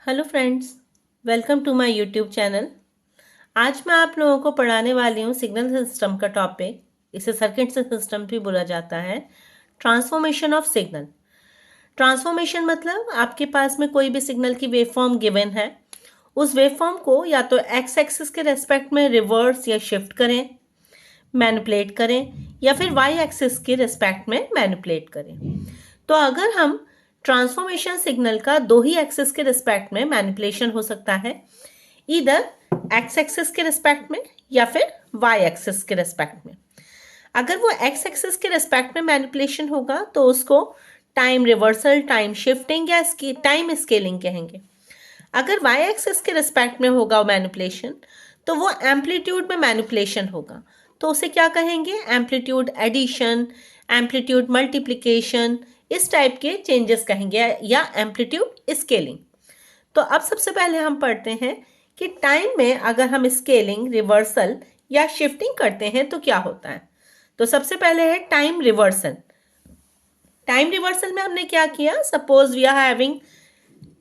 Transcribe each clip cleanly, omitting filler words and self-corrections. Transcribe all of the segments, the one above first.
Hello friends, welcome to my YouTube channel. आज मैं आप लोगों को पढ़ाने वाली हूँ सिग्नल सिस्टम का टॉपिक। इसे सर्किट सिस्टम भी बोला जाता है। Transformation of signal. ट्रांसफॉर्मेशन मतलब आपके पास में कोई भी सिग्नल की वेव फॉर्म गिवन है, उस वेव फॉर्म को या तो एक्स एक्सिस के रेस्पेक्ट में रिवर्स या शिफ्ट करें, मैनिपुलेट करें, या फिर वाई एक्सिस के रेस्पेक्ट में मैनिपुलेट करें। तो अगर हम ट्रांसफॉर्मेशन सिग्नल का दो ही एक्सिस के रिस्पेक्ट में मैनिपुलेशन हो सकता है, इधर एक्स एक्सिस के रिस्पेक्ट में या फिर वाई एक्सिस के रिस्पेक्ट में। अगर वो एक्स एक्सिस के रिस्पेक्ट में मैनिपुलेशन होगा तो उसको टाइम रिवर्सल, टाइम शिफ्टिंग या टाइम स्केलिंग कहेंगे। अगर वाई एक्सिस के रिस्पेक्ट में होगा मैनिपुलेशन तो वो एम्पलीट्यूड में मैनिपुलेशन होगा, तो उसे क्या कहेंगे? एम्पलीट्यूड एडिशन, एम्पलीट्यूड मल्टीप्लिकेशन, इस टाइप के चेंजेस कहेंगे, या एम्पलीट्यूड स्केलिंग। तो अब सबसे पहले हम पढ़ते हैं कि टाइम में अगर हम स्केलिंग, रिवर्सल या शिफ्टिंग करते हैं तो क्या होता है। तो सबसे पहले है टाइम रिवर्सल। टाइम रिवर्सल में हमने क्या किया? Suppose we are having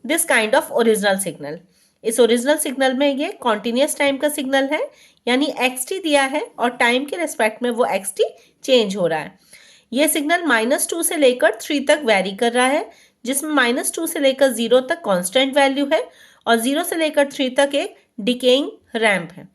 this kind of original signal. इस ओरिजिनल सिग्नल में ये कॉन्टिन्यूस टाइम का सिग्नल है, यानी एक्स दिया है और टाइम के रेस्पेक्ट में वो एक्स चेंज हो रहा है। ये सिग्नल -2 से लेकर 3 तक वेरी कर रहा है, जिसमें -2 से लेकर 0 तक कांस्टेंट वैल्यू है और 0 से लेकर 3 तक एक डिकेइंग रैंप है।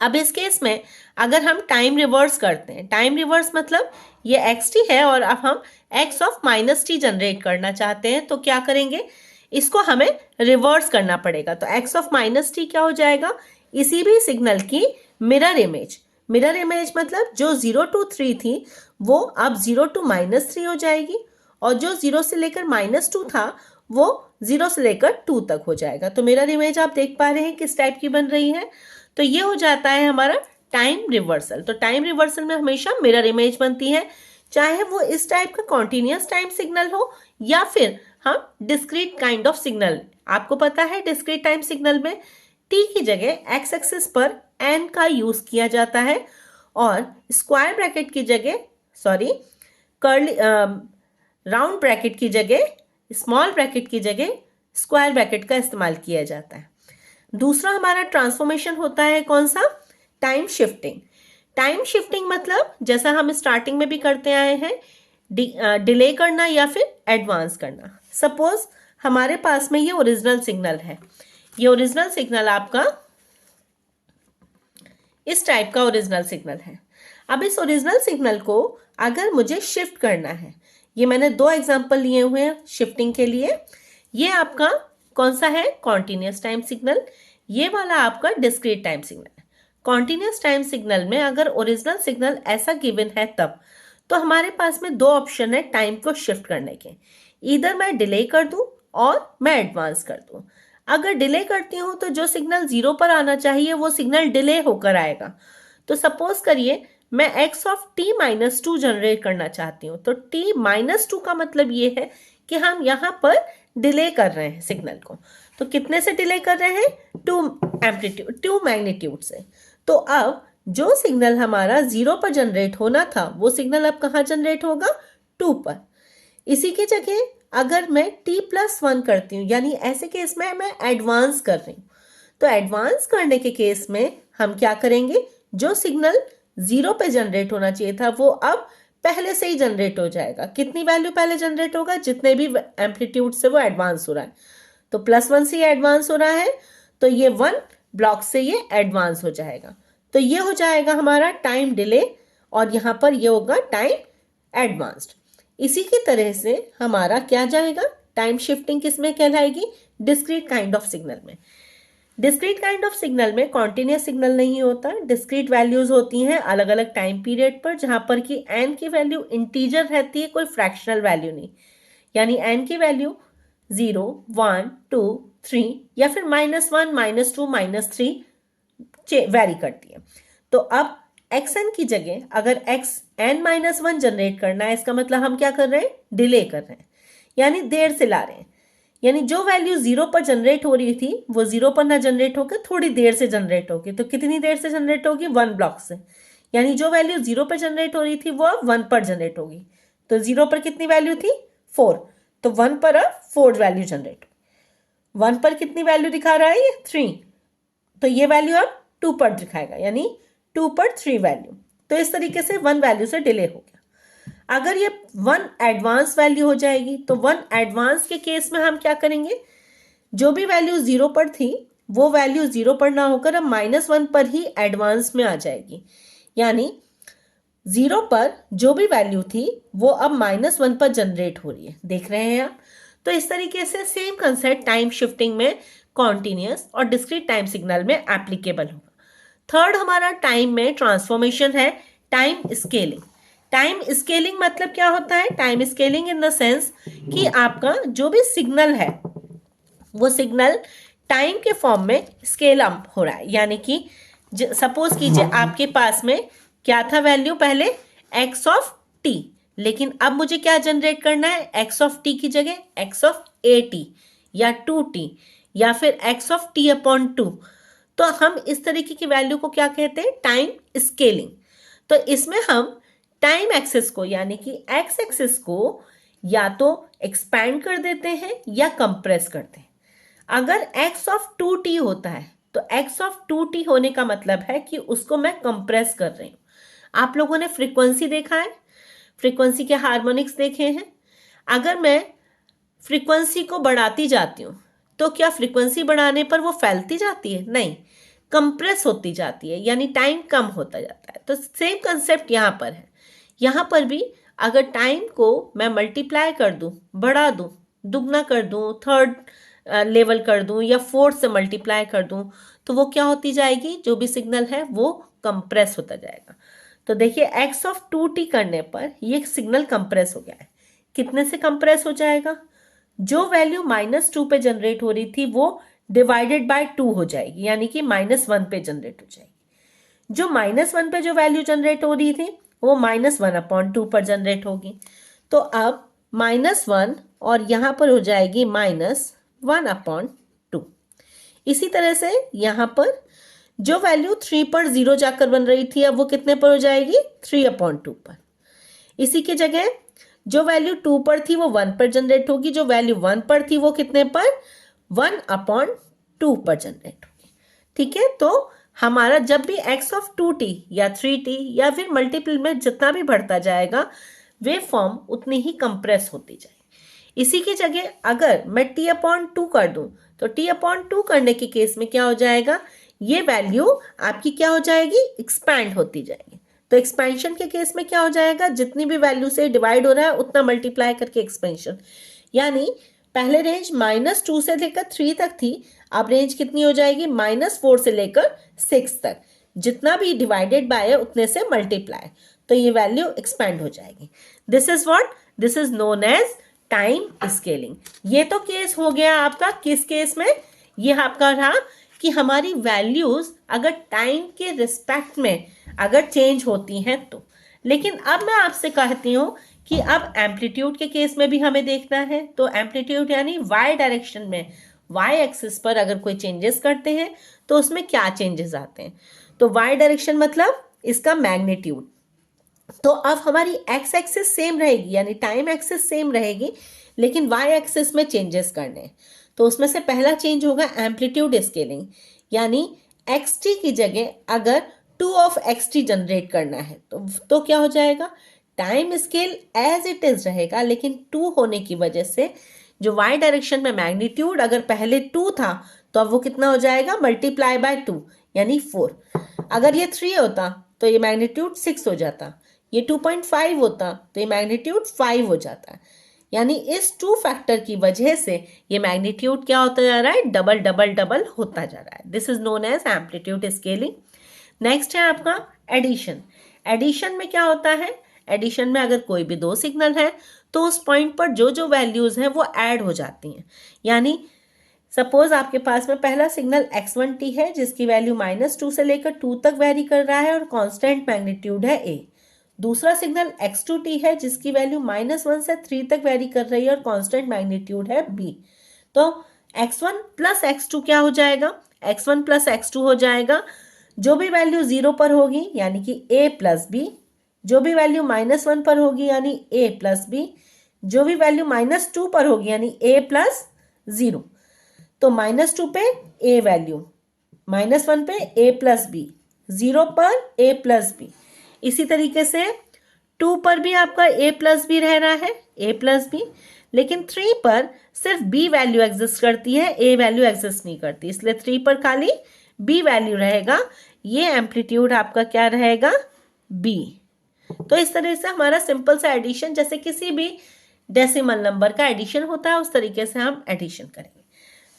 अब इस केस में अगर हम टाइम रिवर्स करते हैं, टाइम रिवर्स मतलब ये एक्स है और अब हम एक्स ऑफ -t जनरेट करना चाहते हैं, तो क्या करेंगे? इसको हमें रिवर्स करना पड़ेगा। तो एक्स ऑफ -t क्या हो जाएगा? इसी भी सिग्नल की मिरर इमेज। मिरर इमेज मतलब जो 0 to 3 थी वो अब 0 to -3 हो जाएगी, और जो 0 से लेकर -2 था वो 0 से लेकर 2 तक हो जाएगा। तो मिरर इमेज आप देख पा रहे हैं किस टाइप की बन रही है। तो ये हो जाता है हमारा टाइम रिवर्सल। तो टाइम रिवर्सल में हमेशा मिरर इमेज बनती है, चाहे वो इस टाइप का कॉन्टिन्यूस टाइम सिग्नल हो या फिर हम डिस्क्रीट काइंड ऑफ सिग्नल। आपको पता है डिस्क्रीट टाइम सिग्नल में टी की जगह एक्स एक्सिस पर एन का यूज किया जाता है और स्क्वायर ब्रैकेट की जगह, सॉरी, कर्ली राउंड ब्रैकेट की जगह, स्मॉल ब्रैकेट की जगह स्क्वायर ब्रैकेट का इस्तेमाल किया जाता है। दूसरा हमारा ट्रांसफॉर्मेशन होता है कौन सा? Time shifting. टाइम शिफ्टिंग मतलब जैसा हम स्टार्टिंग में भी करते आए हैं, डिले करना या फिर एडवांस करना। सपोज हमारे पास में ये ओरिजिनल सिग्नल है, ये ओरिजिनल सिग्नल आपका इस टाइप का ओरिजिनल सिग्नल है। अब इस ओरिजिनल सिग्नल को अगर मुझे शिफ्ट करना है, ये मैंने 2 एग्जांपल लिए हुए हैं शिफ्टिंग के लिए। ये आपका कौन सा है? Continuous time signal. ये वाला आपका डिस्क्रीट टाइम सिग्नल है। कॉन्टिन्यूस टाइम सिग्नल में अगर ओरिजिनल सिग्नल ऐसा गिवन है तब तो हमारे पास में 2 ऑप्शन है टाइम को शिफ्ट करने के। इधर मैं डिले कर दूं और मैं एडवांस कर दूं। अगर डिले करती हूं तो जो सिग्नल 0 पर आना चाहिए वो सिग्नल डिले होकर आएगा। तो सपोज करिए मैं x ऑफ t -2 जनरेट करना चाहती हूँ, तो t -2 का मतलब ये है कि हम यहाँ पर डिले कर रहे हैं सिग्नल को। तो कितने से डिले कर रहे हैं? 2 मैग्नीट्यूड से। तो अब जो सिग्नल हमारा 0 पर जनरेट होना था वो सिग्नल अब कहाँ जनरेट होगा? 2 पर। इसी की जगह अगर मैं t+1 करती हूँ, यानी ऐसे केस में मैं एडवांस कर रही हूँ, तो एडवांस करने के केस में हम क्या करेंगे? जो सिग्नल 0 पे जनरेट होना चाहिए था वो अब पहले से ही जनरेट हो जाएगा। कितनी वैल्यू पहले जनरेट होगा? जितने भी एम्पलीट्यूड से वो एडवांस हो रहा है। तो +1 से ये एडवांस हो रहा है, तो ये 1 ब्लॉक से ये एडवांस हो जाएगा। तो ये हो जाएगा हमारा टाइम डिले और यहाँ पर ये होगा टाइम एडवांस्ड। इसी की तरह से हमारा क्या जाएगा? टाइम शिफ्टिंग किस में कहलाएगी? डिस्क्रीट काइंड ऑफ सिग्नल में। डिस्क्रीट काइंड ऑफ सिग्नल में कॉन्टिन्यूस सिग्नल नहीं होता, डिस्क्रीट वैल्यूज होती हैं अलग अलग टाइम पीरियड पर, जहां पर कि एन की वैल्यू इंटीजर रहती है, कोई फ्रैक्शनल वैल्यू नहीं। यानी एन की वैल्यू 0, 1, 2, 3 या फिर -1, -2, -3 वेरी करती है। तो अब xn की जगह अगर xn-1 जनरेट करना है, इसका मतलब हम क्या कर रहे हैं? डिले कर रहे हैं, यानी देर से ला रहे हैं। यानी जो वैल्यू 0 पर जनरेट हो रही थी वो 0 पर ना जनरेट होकर थोड़ी देर से जनरेट होगी। तो कितनी देर से जनरेट होगी? 1 ब्लॉक से। यानी जो वैल्यू 0 पर जनरेट हो रही थी वो अब 1 पर जनरेट होगी। तो 0 पर कितनी वैल्यू थी? 4। तो 1 पर अब 4 वैल्यू जनरेट। 1 पर कितनी वैल्यू दिखा रहा है, ये 3, तो ये वैल्यू अब 2 पर दिखाएगा, यानी 2 पर 3 वैल्यू। तो इस तरीके से 1 वैल्यू से डिले हो गया। अगर ये 1 एडवांस वैल्यू हो जाएगी, तो 1 एडवांस के केस में हम क्या करेंगे, जो भी वैल्यू 0 पर थी वो वैल्यू 0 पर ना होकर अब -1 पर ही एडवांस में आ जाएगी, यानी 0 पर जो भी वैल्यू थी वो अब -1 पर जनरेट हो रही है, देख रहे हैं आप। तो इस तरीके से सेम कंसेप्ट टाइम शिफ्टिंग में कॉन्टिन्यूस और डिस्क्रीट टाइम सिग्नल में एप्लीकेबल होगा। थर्ड हमारा टाइम में ट्रांसफॉर्मेशन है टाइम स्केलिंग। टाइम स्केलिंग मतलब क्या होता है, time scaling in the sense कि आपका जो भी सिग्नल है वो सिग्नल टाइम के फॉर्म में स्केल अप हो रहा है, यानी कि सपोज कीजिए आपके पास में क्या था वैल्यू पहले, x ऑफ t, लेकिन अब मुझे क्या जनरेट करना है, x ऑफ t की जगह x ऑफ at या 2t या फिर x ऑफ t अपॉन 2। तो हम इस तरीके की वैल्यू को क्या कहते हैं, टाइम स्केलिंग। तो इसमें हम टाइम एक्सिस को यानी कि x एक्सिस को या तो एक्सपैंड कर देते हैं या कंप्रेस करते हैं। अगर x ऑफ 2t होता है तो x ऑफ 2t होने का मतलब है कि उसको मैं कंप्रेस कर रही हूं। आप लोगों ने फ्रीक्वेंसी देखा है, फ्रीक्वेंसी के हार्मोनिक्स देखे हैं। अगर मैं फ्रीक्वेंसी को बढ़ाती जाती हूँ तो क्या फ्रीक्वेंसी बढ़ाने पर वो फैलती जाती है, नहीं, कंप्रेस होती जाती है, यानी टाइम कम होता जाता है। तो सेम कंसेप्ट यहाँ पर है। यहाँ पर भी अगर टाइम को मैं मल्टीप्लाई कर दूँ, बढ़ा दूँ, दुगना कर दूँ, थर्ड लेवल कर दूँ या फोर्थ से मल्टीप्लाई कर दूँ, तो वो क्या होती जाएगी, जो भी सिग्नल है वो कंप्रेस होता जाएगा। तो देखिए x ऑफ 2t करने पर ये सिग्नल कंप्रेस हो गया है। कितने से कंप्रेस हो जाएगा, जो वैल्यू -2 पे जनरेट हो रही थी वो डिवाइडेड बाय 2 हो जाएगी, यानी कि -1 पे जनरेट हो जाएगी। जो -1 पे जो वैल्यू जनरेट हो रही थी वो -1/2 पर जनरेट होगी। तो अब -1 और यहाँ पर हो जाएगी -1/2। इसी तरह से यहाँ पर जो वैल्यू 3 पर 0 जाकर बन रही थी अब वो कितने पर हो जाएगी, 3/2 पर। इसी की जगह जो वैल्यू 2 पर थी वो 1 पर जनरेट होगी, जो वैल्यू 1 पर थी वो कितने पर, 1/2 पर जनरेट होगी। ठीक है, तो हमारा जब भी x ऑफ 2t या 3t या फिर मल्टीपल में जितना भी बढ़ता जाएगा वेव फॉर्म उतनी ही कंप्रेस होती जाएगी। इसी की जगह अगर मैं t/2 कर दूं तो t/2 करने के केस में क्या हो जाएगा, ये वैल्यू आपकी क्या हो जाएगी, एक्सपैंड होती जाएगी। तो एक्सपेंशन के केस में क्या हो जाएगा, जितनी भी वैल्यू से डिवाइड हो रहा है उतना मल्टीप्लाई करके एक्सपेंशन, यानी पहले रेंज -2 से लेकर 3 तक थी, अब रेंज कितनी हो जाएगी, -4 से लेकर 6 तक। जितना भी डिवाइडेड बाय है उतने से मल्टीप्लाई, तो ये वैल्यू एक्सपैंड हो जाएगी। This is what, this is known as time scaling. ये तो केस हो गया आपका, किस केस में, ये आपका रहा कि हमारी वैल्यूज अगर टाइम के रिस्पेक्ट में अगर चेंज होती हैं तो। लेकिन अब मैं आपसे कहती हूँ कि अब एम्पलीट्यूड के केस में भी हमें देखना है। तो एम्पलीट्यूड यानी वाई डायरेक्शन में, वाई एक्सिस पर अगर कोई चेंजेस करते हैं तो उसमें क्या चेंजेस आते हैं। तो वाई डायरेक्शन मतलब इसका मैग्नीट्यूड। तो अब हमारी एक्स एक्सिस सेम रहेगी, यानी टाइम एक्सिस सेम रहेगी, लेकिन वाई एक्सिस में चेंजेस करने। तो उसमें से पहला चेंज होगा एम्पलीट्यूड स्केलिंग, यानी xt की जगह अगर 2 ऑफ xt जनरेट करना है तो क्या हो जाएगा, time scale as it is रहेगा, लेकिन 2 होने की वजह से जो y डायरेक्शन में मैग्नीट्यूड अगर पहले 2 था तो अब वो कितना हो जाएगा, मल्टीप्लाई बाय 2 यानी 4। अगर ये 3 होता तो ये मैग्नीट्यूड 6 हो जाता, ये 2.5 होता तो ये मैग्नीट्यूड 5 हो जाता। यानी इस 2 फैक्टर की वजह से ये मैग्नीट्यूड क्या होता जा रहा है, डबल डबल डबल होता जा रहा है। This is known as amplitude scaling. Next है आपका एडिशन। एडिशन में क्या होता है, एडिशन में अगर कोई भी 2 सिग्नल है तो उस पॉइंट पर जो जो वैल्यूज हैं वो ऐड हो जाती हैं। यानी सपोज आपके पास में पहला सिग्नल x1t है जिसकी वैल्यू -2 से लेकर 2 तक वेरी कर रहा है और कांस्टेंट मैग्नीट्यूड है a। दूसरा सिग्नल x2t है जिसकी वैल्यू -1 से 3 तक वेरी कर रही है और कांस्टेंट मैग्नीट्यूड है b। तो x1 प्लस x2 क्या हो जाएगा, x1 प्लस x2 हो जाएगा, जो भी वैल्यू 0 पर होगी यानी कि a प्लस b, जो भी वैल्यू -1 पर होगी यानी a प्लस b, जो भी वैल्यू -2 पर होगी यानी a प्लस 0। तो -2 पे ए वैल्यू, -1 पे ए प्लस बी, 0 पर ए प्लस बी। इसी तरीके से 2 पर भी आपका ए प्लस बी रह रहा है, ए प्लस बी, लेकिन 3 पर सिर्फ बी वैल्यू एग्जिस्ट करती है, ए वैल्यू एग्जिस्ट नहीं करती, इसलिए 3 पर खाली बी वैल्यू रहेगा। ये एम्पलीट्यूड आपका क्या रहेगा, बी। तो इस तरह से हमारा सिंपल सा एडिशन, जैसे किसी भी डेसिमल नंबर का एडिशन होता है उस तरीके से हम एडिशन करेंगे।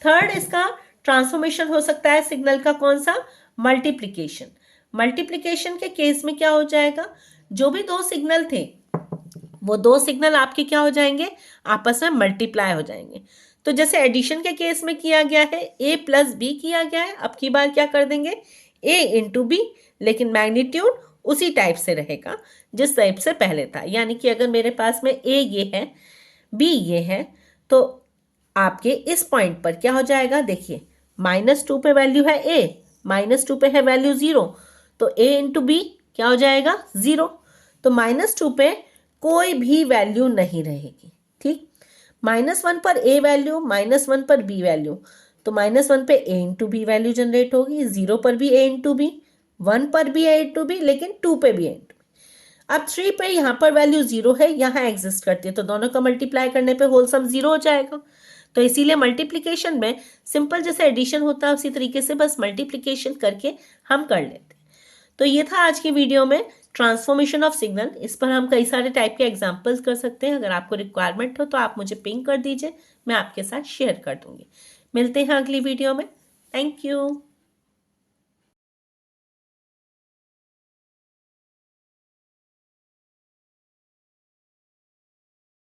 थर्ड इसका ट्रांसफॉर्मेशन हो सकता है सिग्नल का, कौन सा, मल्टीप्लिकेशन। मल्टीप्लिकेशन के केस में क्या हो जाएगा, जो भी दो सिग्नल थे वो दो सिग्नल आपके क्या हो जाएंगे, आपस में मल्टीप्लाई हो जाएंगे। तो जैसे एडिशन के केस में किया गया है, ए प्लस बी किया गया है, अब की बार क्या कर देंगे, ए इंटू बी, लेकिन मैग्नीट्यूड उसी टाइप से रहेगा जिस टाइप से पहले था। यानी कि अगर मेरे पास में ए ये है, बी ये है, तो आपके इस पॉइंट पर क्या हो जाएगा, देखिए -2 पे वैल्यू है ए, -2 पे है वैल्यू 0, तो ए इंटू बी क्या हो जाएगा, 0। तो -2 पे कोई भी वैल्यू नहीं रहेगी, ठीक। -1 पर ए वैल्यू, -1 पर बी वैल्यू, तो -1 पे ए इंटू बी वैल्यू जनरेट होगी, 0 पर भी ए इंटू बी, 1 पर भी ए इंटू बी, लेकिन 2 पे भी ए इंटू बी। अब 3 पे यहाँ पर वैल्यू 0 है, यहाँ एग्जिस्ट करती है, तो दोनों का मल्टीप्लाई करने पे होल सम 0 हो जाएगा। तो इसीलिए मल्टीप्लिकेशन में सिंपल जैसे एडिशन होता है उसी तरीके से बस मल्टीप्लिकेशन करके हम कर लेते हैं। तो ये था आज की वीडियो में ट्रांसफॉर्मेशन ऑफ सिग्नल। इस पर हम कई सारे टाइप के एग्जांपल्स कर सकते हैं। अगर आपको रिक्वायरमेंट हो तो आप मुझे पिंग कर दीजिए, मैं आपके साथ शेयर कर दूंगी। मिलते हैं अगली वीडियो में। Thank you.